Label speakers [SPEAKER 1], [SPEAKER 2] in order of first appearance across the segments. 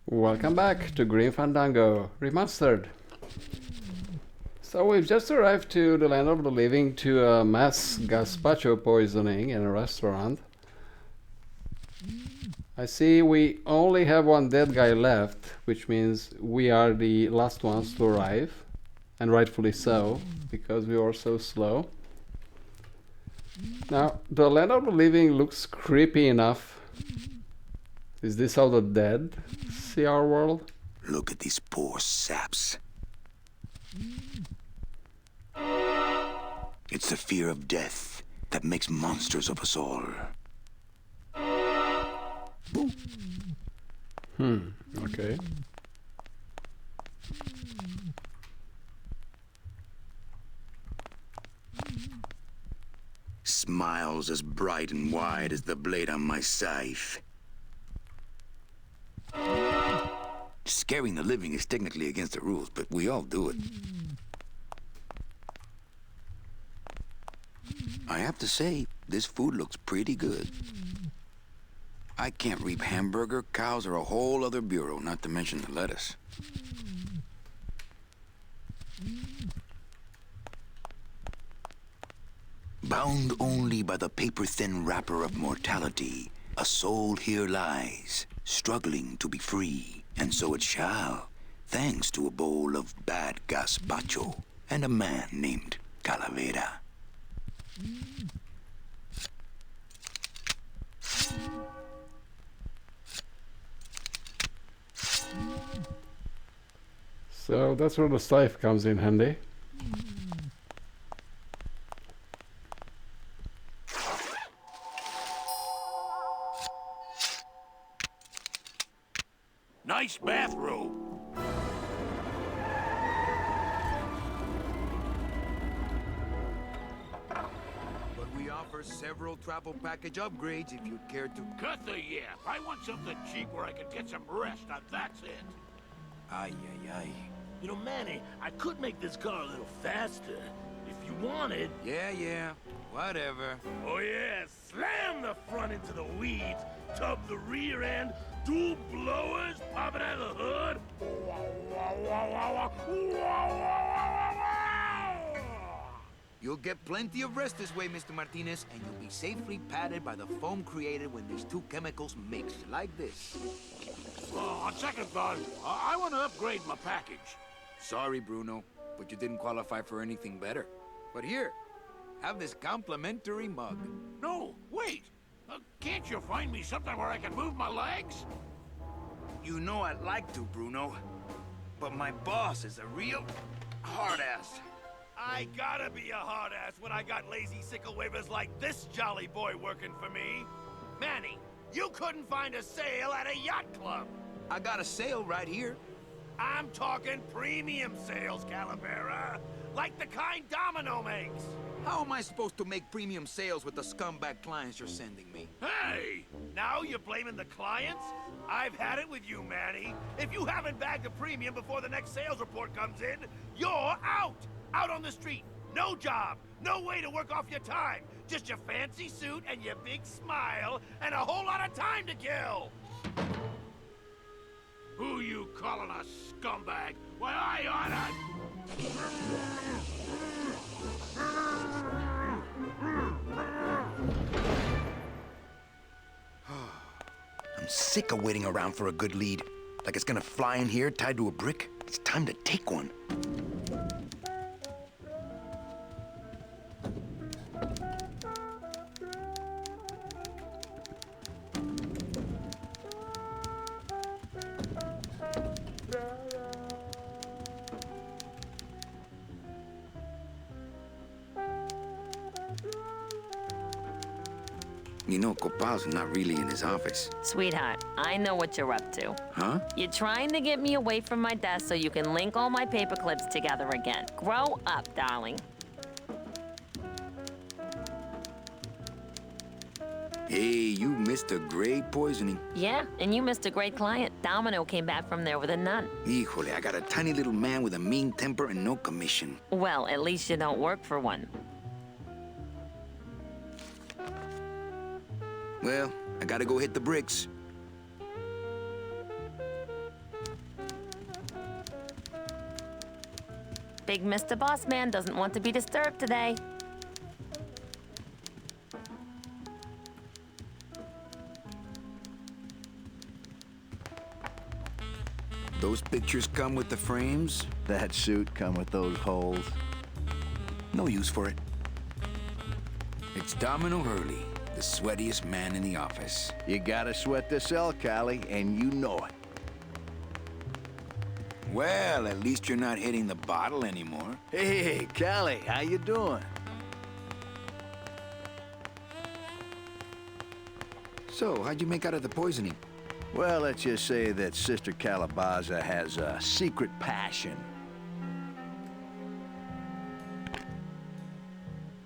[SPEAKER 1] Welcome back to Green Fandango Remastered. So we've just arrived to the land of the living to a mass gazpacho poisoning in a restaurant. I see we only have one dead guy left, which means we are the last ones to arrive. And rightfully so, because we were so slow. Now, the land of the living looks creepy enough. Is this how the dead see our world?
[SPEAKER 2] Look at these poor saps. It's the fear of death that makes monsters of us all.
[SPEAKER 1] Okay.
[SPEAKER 2] Smiles as bright and wide as the blade on my scythe. Scaring the living is technically against the rules, but we all do it. I have to say, this food looks pretty good. I can't reap hamburger, cows, or a whole other bureau, not to mention the lettuce. Bound only by the paper-thin wrapper of mortality, a soul here lies, struggling to be free, and so it shall, thanks to a bowl of bad gazpacho and a man named Calavera.
[SPEAKER 1] So that's where the scythe comes in handy.
[SPEAKER 3] Nice bathrobe.
[SPEAKER 4] But we offer several travel package upgrades if you'd care to...
[SPEAKER 3] Cut the yap. I want something cheap where I can get some rest. Now that's it.
[SPEAKER 4] Ay, ay, ay.
[SPEAKER 3] You know, Manny, I could make this car a little faster. If you wanted.
[SPEAKER 4] Yeah, whatever.
[SPEAKER 3] Oh yeah, slam the front into the weeds, tub the rear end, dual blowers popping out of the hood.
[SPEAKER 4] You'll get plenty of rest this way, Mr. Martinez, and you'll be safely padded by the foam created when these two chemicals mix, like this.
[SPEAKER 3] On second thought, I want to upgrade my package.
[SPEAKER 4] Sorry, Bruno, but you didn't qualify for anything better. But here, have this complimentary mug.
[SPEAKER 3] No, wait. Can't you find me something where I can move my legs?
[SPEAKER 4] You know I'd like to, Bruno, but my boss is a real hard-ass.
[SPEAKER 3] I gotta be a hard ass when I got lazy sickle wavers like this jolly boy working for me. Manny, you couldn't find a sale at a yacht club.
[SPEAKER 4] I got a sale right here.
[SPEAKER 3] I'm talking premium sales, Calavera. Like the kind Domino makes.
[SPEAKER 4] How am I supposed to make premium sales with the scumbag clients you're sending me?
[SPEAKER 3] Hey! Now you're blaming the clients? I've had it with you, Manny. If you haven't bagged a premium before the next sales report comes in, you're out! Out on the street. No job. No way to work off your time. Just your fancy suit and your big smile and a whole lot of time to kill. Who you calling a scumbag? Why, I
[SPEAKER 2] I'm sick of waiting around for a good lead. Like it's gonna fly in here tied to a brick. It's time to take one. You know, Copal's not really in his office.
[SPEAKER 5] Sweetheart, I know what you're up to.
[SPEAKER 2] Huh?
[SPEAKER 5] You're trying to get me away from my desk so you can link all my paper clips together again. Grow up, darling.
[SPEAKER 2] Hey, you missed a great poisoning.
[SPEAKER 5] Yeah, and you missed a great client. Domino came back from there with a nun.
[SPEAKER 2] Híjole, I got a tiny little man with a mean temper and no commission.
[SPEAKER 5] Well, at least you don't work for one.
[SPEAKER 2] Well, I gotta go hit the bricks.
[SPEAKER 5] Big Mr. Boss Man doesn't want to be disturbed today.
[SPEAKER 2] Those pictures come with the frames?
[SPEAKER 6] That suit come with those holes.
[SPEAKER 2] No use for it. It's Domino Hurley, the sweatiest man in the office.
[SPEAKER 6] You gotta sweat to sell, Callie, and you know it.
[SPEAKER 2] Well, at least you're not hitting the bottle anymore.
[SPEAKER 6] Hey, Callie, how you doing?
[SPEAKER 2] So, how'd you make out of the poisoning?
[SPEAKER 6] Well, let's just say that Sister Calabaza has a secret passion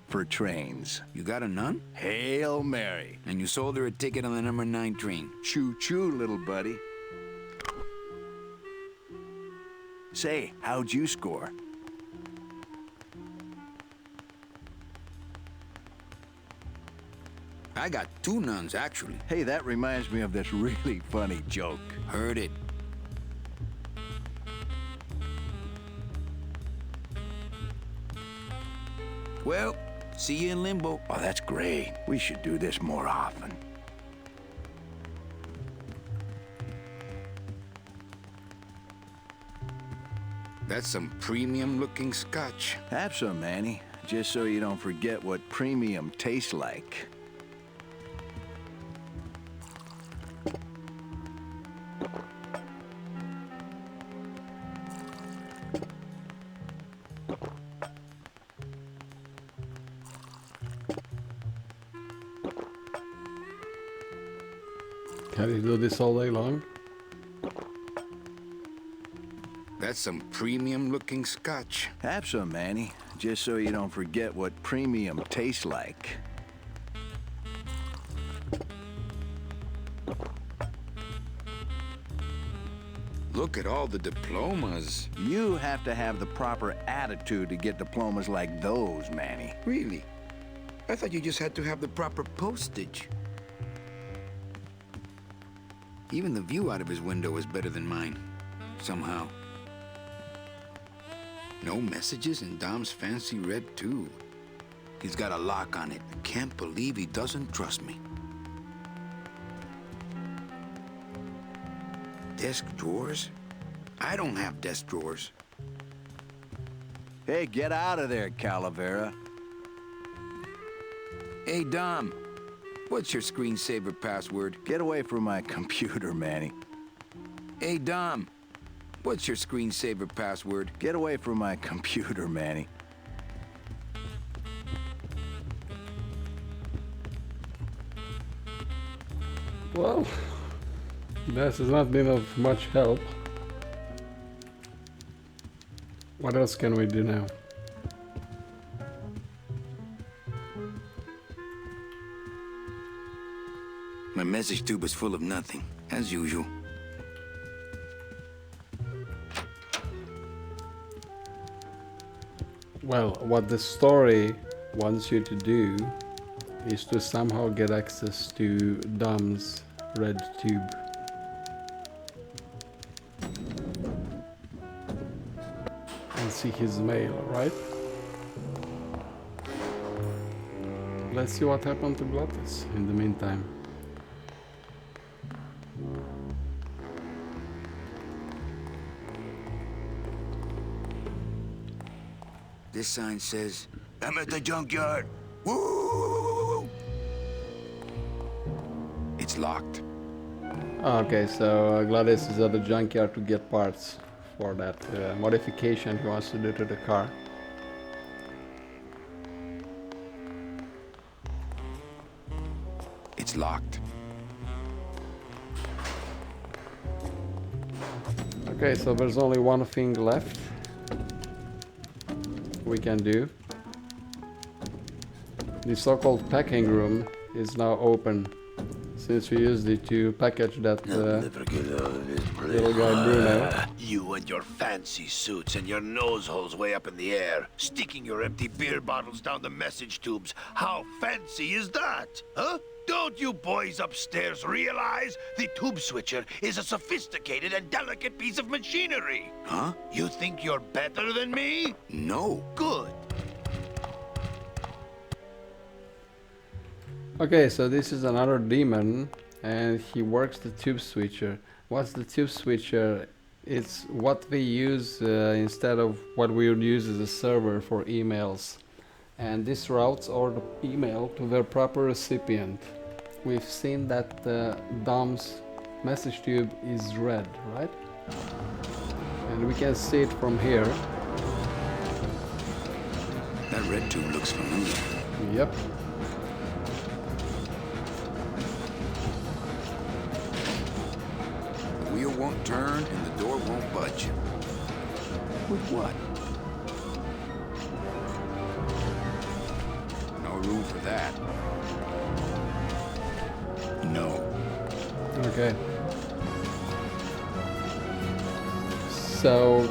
[SPEAKER 6] for trains.
[SPEAKER 2] You got a nun?
[SPEAKER 6] Hail Mary.
[SPEAKER 2] And you sold her a ticket on the number 9 train.
[SPEAKER 6] Choo-choo, little buddy. Say, how'd you score?
[SPEAKER 2] I got 2 nuns, actually.
[SPEAKER 6] Hey, that reminds me of this really funny joke.
[SPEAKER 2] Heard it. Well, see you in limbo.
[SPEAKER 6] Oh, that's great. We should do this more often.
[SPEAKER 2] That's some premium-looking scotch.
[SPEAKER 6] Have some, Manny. Just so you don't forget what premium tastes like.
[SPEAKER 1] Can you do this all day long?
[SPEAKER 2] That's some premium-looking scotch.
[SPEAKER 6] Have some, Manny. Just so you don't forget what premium tastes like.
[SPEAKER 2] Look at all the diplomas.
[SPEAKER 6] You have to have the proper attitude to get diplomas like those, Manny.
[SPEAKER 2] Really? I thought you just had to have the proper postage. Even the view out of his window is better than mine, somehow. No messages in Dom's fancy red tube. He's got a lock on it. I can't believe he doesn't trust me. Desk drawers? I don't have desk drawers.
[SPEAKER 6] Hey, get out of there, Calavera.
[SPEAKER 2] Hey, Dom. What's your screensaver password?
[SPEAKER 6] Get away from my computer, Manny.
[SPEAKER 2] Hey, Dom. What's your screensaver password?
[SPEAKER 6] Get away from my computer, Manny.
[SPEAKER 1] Well, this has not been of much help. What else can we do now?
[SPEAKER 2] My message tube is full of nothing, as usual.
[SPEAKER 1] Well, what the story wants you to do is to somehow get access to Dom's red tube. And see his mail, right? Let's see what happened to Glottis in the meantime.
[SPEAKER 2] This sign says, I'm at the junkyard. Woo! It's locked.
[SPEAKER 1] Okay, so Gladys is at the junkyard to get parts for that modification he wants to do to the car.
[SPEAKER 2] It's locked.
[SPEAKER 1] Okay, so there's only one thing left we can do. The so-called packing room is now open since we used it to package that little guy Bruno.
[SPEAKER 3] You and your fancy suits and your nose holes way up in the air, sticking your empty beer bottles down the message tubes. How fancy is that, huh? Don't you boys upstairs realize the tube switcher is a sophisticated and delicate piece of machinery?
[SPEAKER 2] Huh?
[SPEAKER 3] You think you're better than me?
[SPEAKER 2] No.
[SPEAKER 3] Good.
[SPEAKER 1] Okay, so this is another demon, and he works the tube switcher. What's the tube switcher? It's what we use instead of what we would use as a server for emails. And this routes our email to their proper recipient. We've seen that Dom's message tube is red, right? And we can see it from here.
[SPEAKER 2] That red tube looks familiar.
[SPEAKER 1] Yep.
[SPEAKER 2] The wheel won't turn and the door won't budge. With what? No room for that. No.
[SPEAKER 1] Okay. So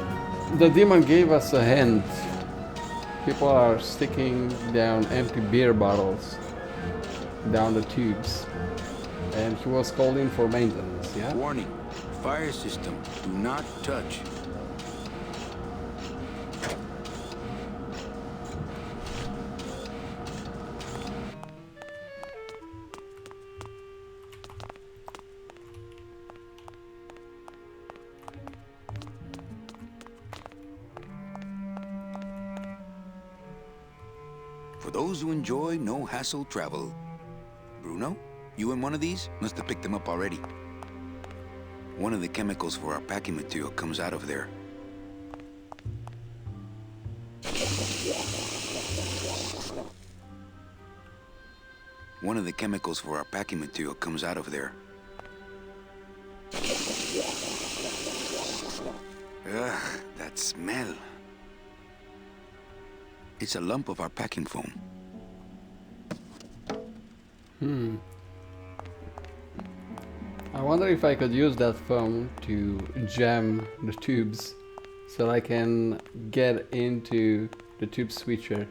[SPEAKER 1] the demon gave us a hint. People are sticking down empty beer bottles down the tubes, and he was called in for maintenance. Yeah.
[SPEAKER 2] Warning. Fire system. Do not touch. For those who enjoy no-hassle travel. Bruno, you in one of these? Must have picked them up already. One of the chemicals for our packing material comes out of there. One of the chemicals for our packing material comes out of there. Ugh, that smell. It's a lump of our packing foam.
[SPEAKER 1] I wonder if I could use that foam to jam the tubes so I can get into the tube switcher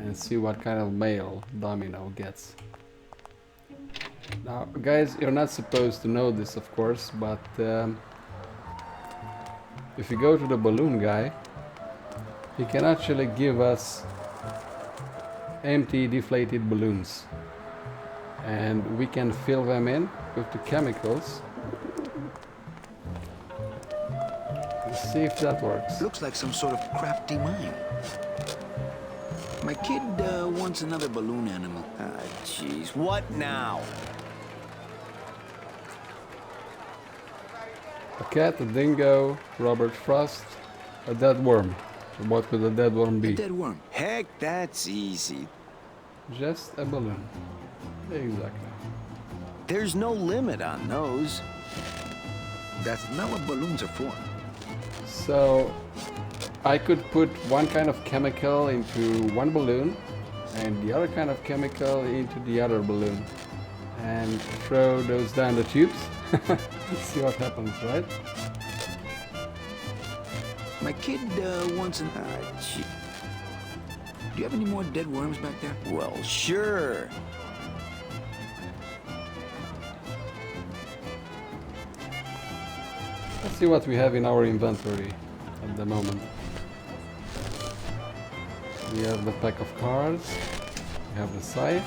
[SPEAKER 1] and see what kind of mail Domino gets. Now, guys, you're not supposed to know this, of course, but if you go to the balloon guy, he can actually give us empty deflated balloons, and we can fill them in with the chemicals. Let's see if that works.
[SPEAKER 2] Looks like some sort of crafty mine. My kid wants another balloon animal.
[SPEAKER 7] Ah, jeez. What now?
[SPEAKER 1] A cat, a dingo, Robert Frost, a dead worm. So what could a dead worm
[SPEAKER 2] A
[SPEAKER 1] be?
[SPEAKER 2] dead worm.
[SPEAKER 7] Heck, that's easy.
[SPEAKER 1] Just a balloon. Exactly.
[SPEAKER 7] There's no limit on those.
[SPEAKER 2] That's not what balloons are for.
[SPEAKER 1] So I could put one kind of chemical into one balloon and the other kind of chemical into the other balloon and throw those down the tubes. See what happens, right?
[SPEAKER 2] My kid wants an...
[SPEAKER 7] Gee.
[SPEAKER 2] Do you have any more dead worms back there?
[SPEAKER 7] Well, sure.
[SPEAKER 1] Let's see what we have in our inventory at the moment. We have the pack of cards, we have the scythe,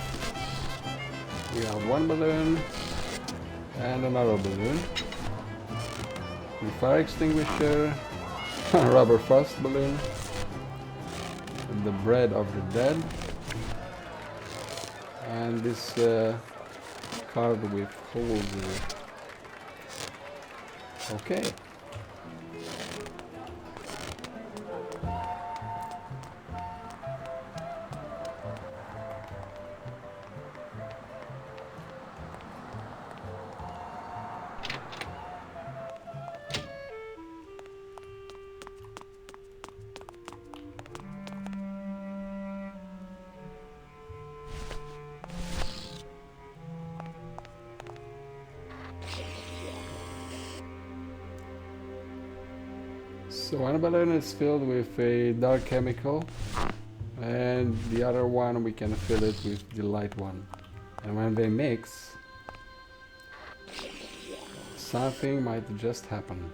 [SPEAKER 1] we have one balloon and another balloon, the fire extinguisher, a rubber frost balloon, the bread of the dead, and this card with holes in it. Okay. So one balloon is filled with a dark chemical and the other one we can fill it with the light one. And when they mix, something might just happen.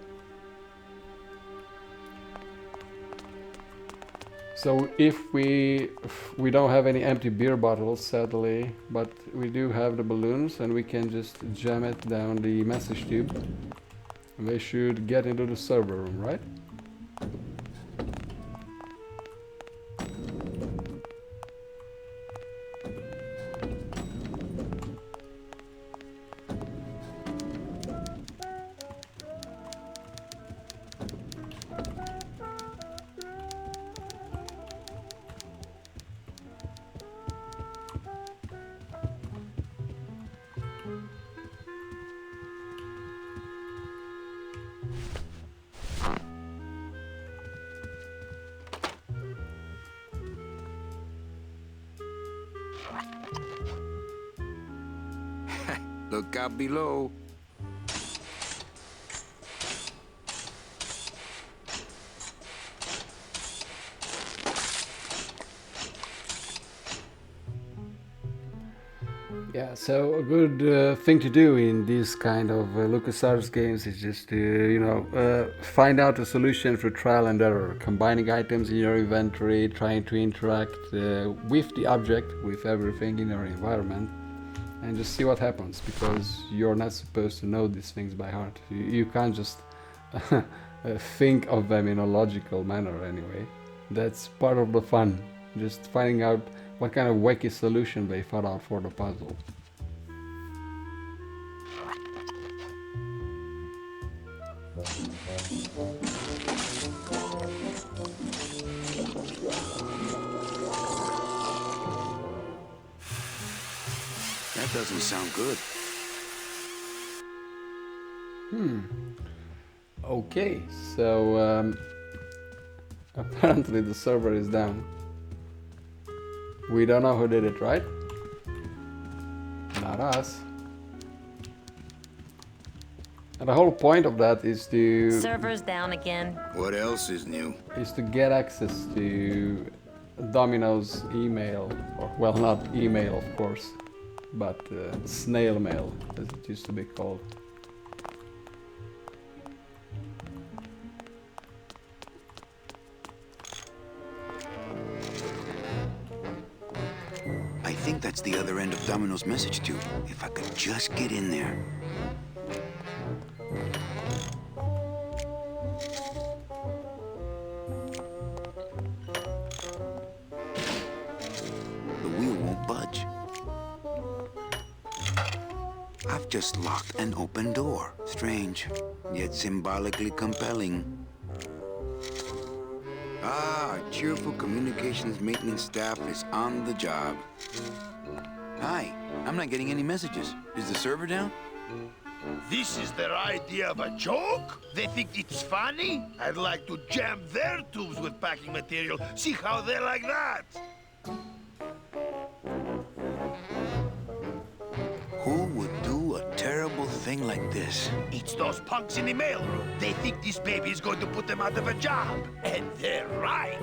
[SPEAKER 1] So if we don't have any empty beer bottles, sadly, but we do have the balloons, and we can just jam it down the message tube. And they should get into the server room, right?
[SPEAKER 4] Look out below.
[SPEAKER 1] Yeah, so a good thing to do in these kind of LucasArts games is just to, you know, find out a solution for trial and error, combining items in your inventory, trying to interact with the object, with everything in your environment, and just see what happens, because you're not supposed to know these things by heart. You can't just think of them in a logical manner anyway. That's part of the fun, just finding out what kind of wacky solution they thought out for the puzzle.
[SPEAKER 2] That doesn't sound good.
[SPEAKER 1] Okay, so apparently the server is down. We don't know who did it, right? Not us. And the whole point of that is to
[SPEAKER 5] Server's down again.
[SPEAKER 2] What else is new?
[SPEAKER 1] get access to Domino's email, or well, not email of course, but snail mail, as it used to be called.
[SPEAKER 2] I think that's the other end of Domino's message tube. If I could just get in there. The wheel won't budge. I've just locked an open door. Strange, yet symbolically compelling. Ah, our cheerful communications maintenance staff is on the job. Hi, I'm not getting any messages. Is the server down?
[SPEAKER 3] This is their idea of a joke? They think it's funny? I'd like to jam their tubes with packing material. See how they like that?
[SPEAKER 2] Who would do a terrible thing like this?
[SPEAKER 3] It's those punks in the mailroom. They think this baby is going to put them out of a job. And they're right.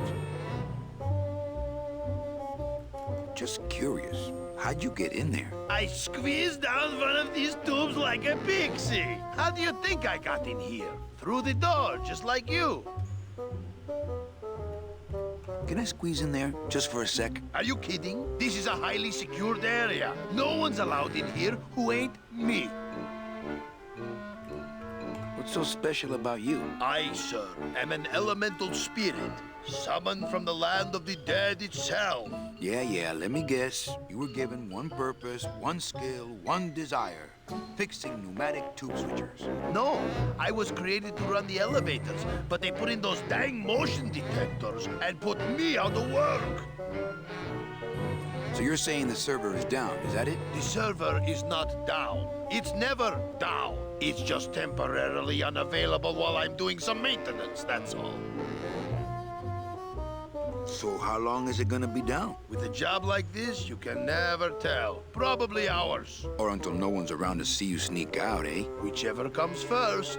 [SPEAKER 2] Just curious. How'd you get in there?
[SPEAKER 3] I squeezed down one of these tubes like a pixie. How do you think I got in here? Through the door, just like you.
[SPEAKER 2] Can I squeeze in there just for a sec?
[SPEAKER 3] Are you kidding? This is a highly secured area. No one's allowed in here who ain't me.
[SPEAKER 2] What's so special about you?
[SPEAKER 3] I, sir, am an elemental spirit, summoned from the land of the dead itself.
[SPEAKER 2] Yeah, let me guess. You were given one purpose, one skill, one desire. Fixing pneumatic tube switchers.
[SPEAKER 3] No, I was created to run the elevators, but they put in those dang motion detectors and put me out of work.
[SPEAKER 2] So you're saying the server is down, is that it?
[SPEAKER 3] The server is not down. It's never down. It's just temporarily unavailable while I'm doing some maintenance, that's all.
[SPEAKER 2] So how long is it gonna be down?
[SPEAKER 3] With a job like this, you can never tell. Probably hours.
[SPEAKER 2] Or until no one's around to see you sneak out, eh?
[SPEAKER 3] Whichever comes first.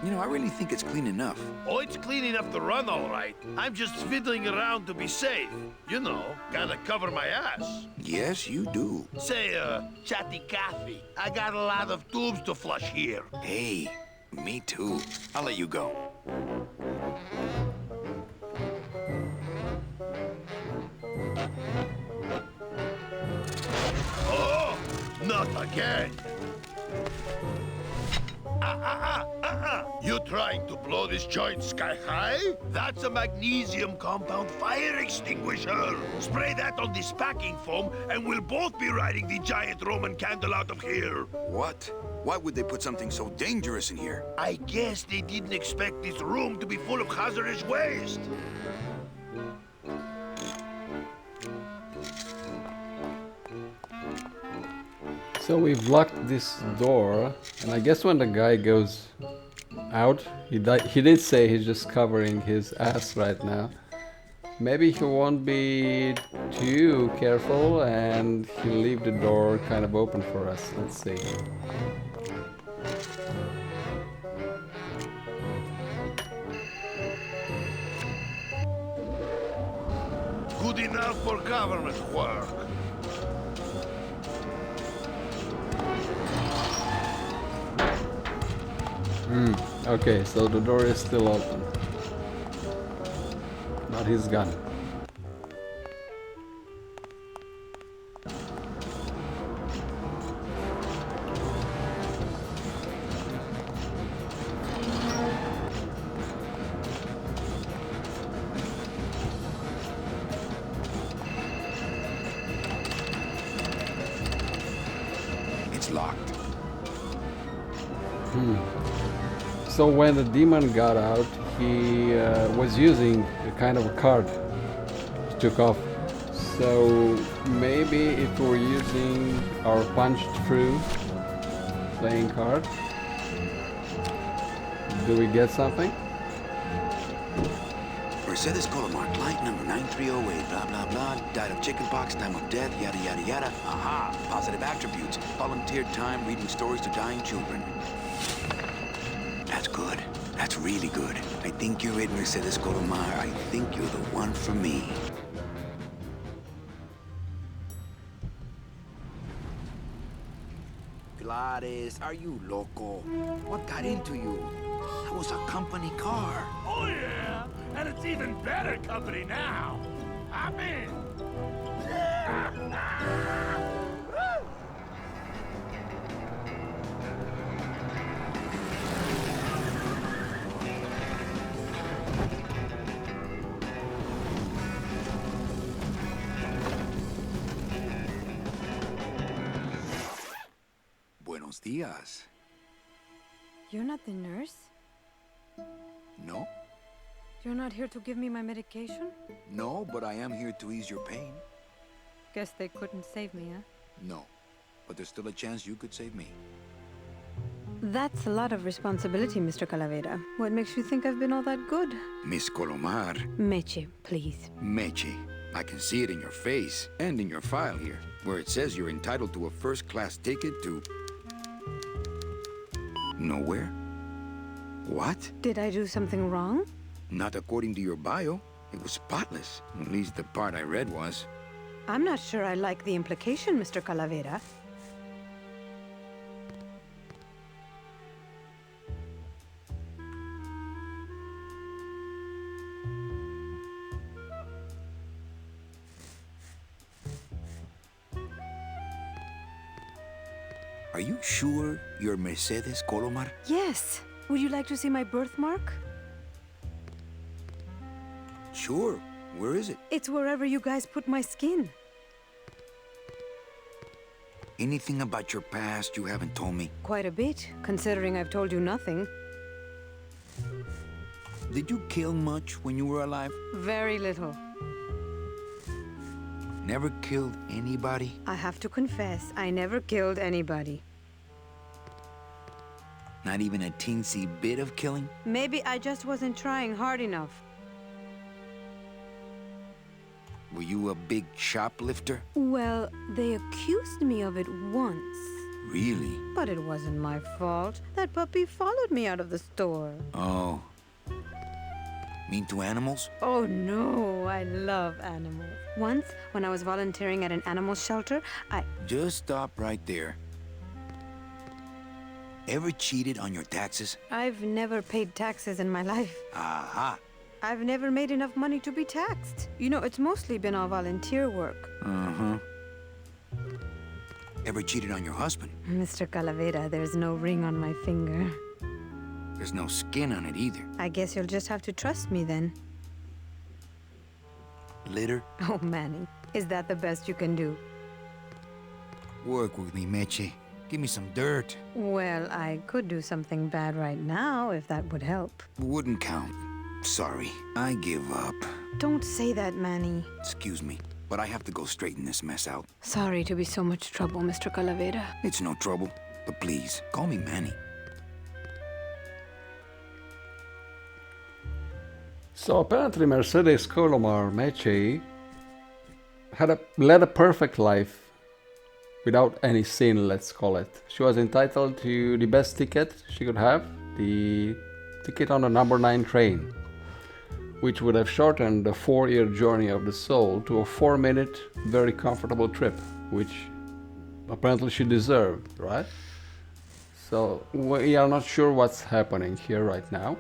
[SPEAKER 2] You know, I really think it's clean enough.
[SPEAKER 3] Oh, it's clean enough to run, all right. I'm just fiddling around to be safe. You know, gotta cover my ass.
[SPEAKER 2] Yes, you do.
[SPEAKER 3] Say, chatty Cathy, I got a lot of tubes to flush here.
[SPEAKER 2] Hey, me too. I'll let you go.
[SPEAKER 3] Oh, not again. You trying to blow this joint sky high? That's a magnesium compound fire extinguisher. Spray that on this packing foam and we'll both be riding the giant Roman candle out of here.
[SPEAKER 2] What? Why would they put something so dangerous in here?
[SPEAKER 3] I guess they didn't expect this room to be full of hazardous waste.
[SPEAKER 1] So we've locked this door, and I guess when the guy goes out, he did say he's just covering his ass right now. Maybe he won't be too careful and he'll leave the door kind of open for us. Let's see.
[SPEAKER 3] Good enough for government work.
[SPEAKER 1] Okay, so the door is still open. Not his gun.
[SPEAKER 2] It's locked.
[SPEAKER 1] So when the demon got out, he was using a kind of a card. He took off. So maybe if we're using our punched through playing card, do we get something?
[SPEAKER 2] Mercedes Colomar, client number 9308, blah, blah, blah, died of chickenpox, time of death, yada, yada, yada. Aha, positive attributes, volunteered time reading stories to dying children. That's good. That's really good. I think you're it, Mercedes Colomar. I think you're the one for me.
[SPEAKER 4] Gladys, are you loco? What got into you? That was a company car.
[SPEAKER 3] Oh yeah, and it's even better company now. I'm in.
[SPEAKER 4] Buenos días.
[SPEAKER 8] You're not the nurse?
[SPEAKER 4] No?
[SPEAKER 8] You're not here to give me my medication?
[SPEAKER 4] No, but I am here to ease your pain.
[SPEAKER 8] Guess they couldn't save me, huh?
[SPEAKER 4] No. But there's still a chance you could save me.
[SPEAKER 8] That's a lot of responsibility, Mr. Calavera. What makes you think I've been all that good?
[SPEAKER 2] Miss Colomar.
[SPEAKER 8] Meche, please.
[SPEAKER 2] Meche. I can see it in your face and in your file here, where it says you're entitled to a first-class ticket to... nowhere? What?
[SPEAKER 8] Did I do something wrong?
[SPEAKER 2] Not according to your bio. It was spotless. At least the part I read was.
[SPEAKER 8] I'm not sure I like the implication, Mr. Calavera.
[SPEAKER 2] Are you sure you're Mercedes Colomar?
[SPEAKER 8] Yes. Would you like to see my birthmark?
[SPEAKER 2] Sure. Where is it?
[SPEAKER 8] It's wherever you guys put my skin.
[SPEAKER 2] Anything about your past you haven't told me?
[SPEAKER 8] Quite a bit, considering I've told you nothing.
[SPEAKER 2] Did you kill much when you were alive?
[SPEAKER 8] Very little.
[SPEAKER 2] Never killed anybody?
[SPEAKER 8] I have to confess, I never killed anybody.
[SPEAKER 2] Not even a teensy bit of killing?
[SPEAKER 8] Maybe I just wasn't trying hard enough.
[SPEAKER 2] Were you a big shoplifter?
[SPEAKER 8] Well, they accused me of it once.
[SPEAKER 2] Really?
[SPEAKER 8] But it wasn't my fault. That puppy followed me out of the store.
[SPEAKER 2] Oh. Mean to animals?
[SPEAKER 8] Oh no, I love animals. Once, when I was volunteering at an animal shelter,
[SPEAKER 2] Just stop right there. Ever cheated on your taxes?
[SPEAKER 8] I've never paid taxes in my life.
[SPEAKER 2] Aha.
[SPEAKER 8] I've never made enough money to be taxed. You know, it's mostly been all volunteer work.
[SPEAKER 2] Uh-huh. Ever cheated on your husband?
[SPEAKER 8] Mr. Calavera, there's no ring on my finger.
[SPEAKER 2] There's no skin on it either.
[SPEAKER 8] I guess you'll just have to trust me then.
[SPEAKER 2] Litter?
[SPEAKER 8] Oh, Manny, is that the best you can do?
[SPEAKER 2] Work with me, Meche. Give me some dirt.
[SPEAKER 8] Well, I could do something bad right now if that would help.
[SPEAKER 2] Wouldn't count. Sorry, I give up.
[SPEAKER 8] Don't say that, Manny.
[SPEAKER 2] Excuse me, but I have to go straighten this mess out.
[SPEAKER 8] Sorry to be so much trouble, Mr. Calavera.
[SPEAKER 2] It's no trouble, but please, call me Manny.
[SPEAKER 1] So apparently Mercedes Colomar Meche led a perfect life without any sin, let's call it. She was entitled to the best ticket she could have, the ticket on the number 9 train, which would have shortened the 4-year journey of the soul to a 4-minute, very comfortable trip, which apparently she deserved, right? So we are not sure what's happening here right now,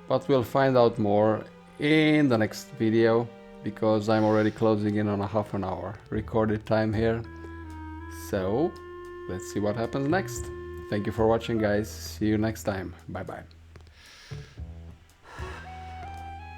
[SPEAKER 1] but we'll find out more in the next video, because I'm already closing in on a half an hour recorded time here. So let's see what happens next. Thank you for watching, guys. See you next time. Bye bye.